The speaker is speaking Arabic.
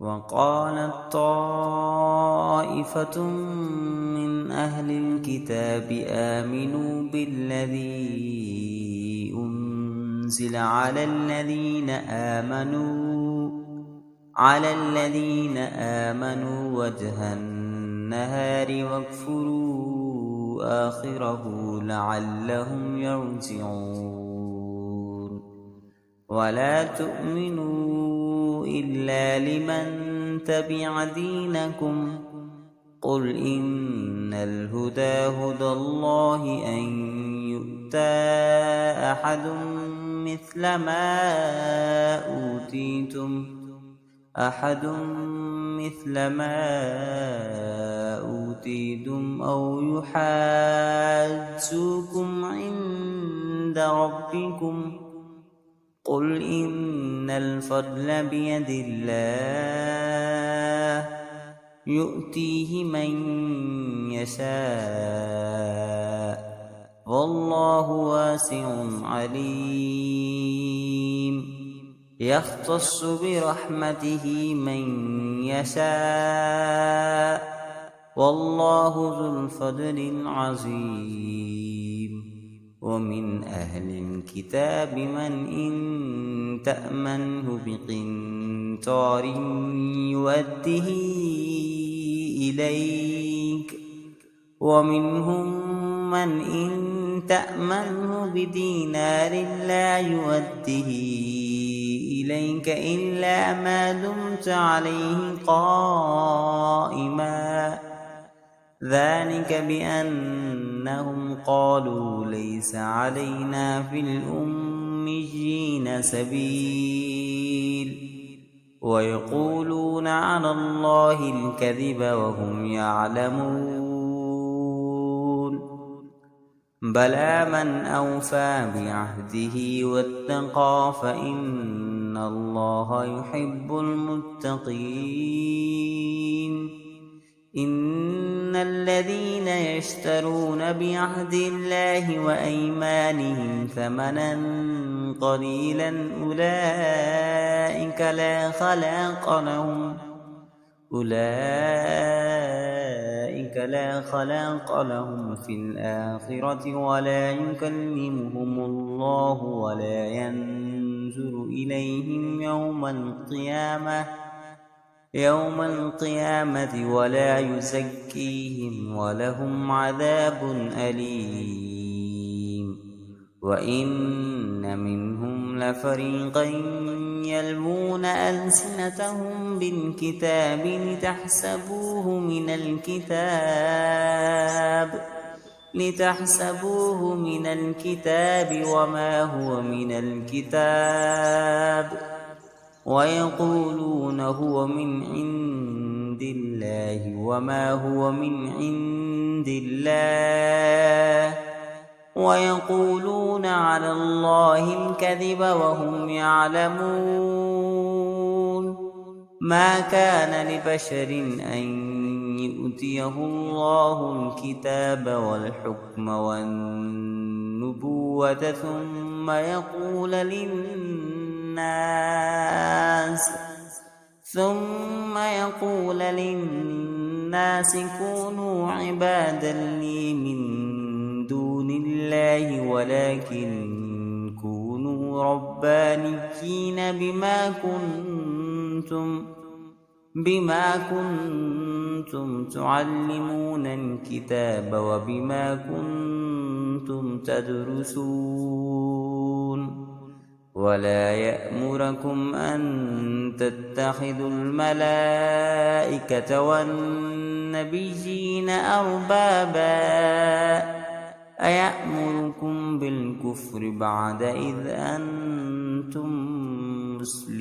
وقالت طائفة من أهل الكتاب آمنوا بالذي أنزل على الذين آمنوا وجه النهار واكفروا آخره لعلهم يرجعون. ولا تؤمنوا إلا لمن تبع دينكم. قل إن الهدى هدى الله أن يؤتى أحد مثل ما أوتيتم أو يحاجوكم عند ربكم. قل إن الفضل بيد الله يؤتيه من يشاء والله واسع عليم. يختص برحمته من يشاء والله ذو الفضل العظيم. ومن أهل الكتاب من إن تأمنه بقنطار يؤده إليك، ومنهم من إن تأمنه بدينار لا يؤده إليك إلا ما دمت عليه قائما. ذلك بأنهم قالوا ليس علينا في الأميين سبيل ويقولون على الله الكذب وهم يعلمون. بلى من أوفى بعهده واتقى فإن الله يحب المتقين. إن الذين يشترون بعهد الله وأيمانهم ثمنا قليلا أولئك لا خلاق لهم في الآخرة ولا يكلمهم الله ولا ينظر إليهم يوم القيامة ولا يزكيهم ولهم عذاب أليم. وإن منهم لفريقا يلوون ألسنتهم بالكتاب لتحسبوه من الكتاب وما هو من الكتاب ويقولون هو من عند الله وما هو من عند الله ويقولون على الله الكذب وهم يعلمون. ما كان لبشر أن يؤتيه الله الكتاب والحكم والنبوة ثم يقول للناس كونوا عبادا لي من دون الله ولكن كونوا ربانيين بما كنتم تعلمون الكتاب وبما كنتم تدرسون. ولا يأمركم أن تتخذوا الملائكة والنبيين أربابا أيأمركم بالكفر بعد إذ أنتم مسلمون.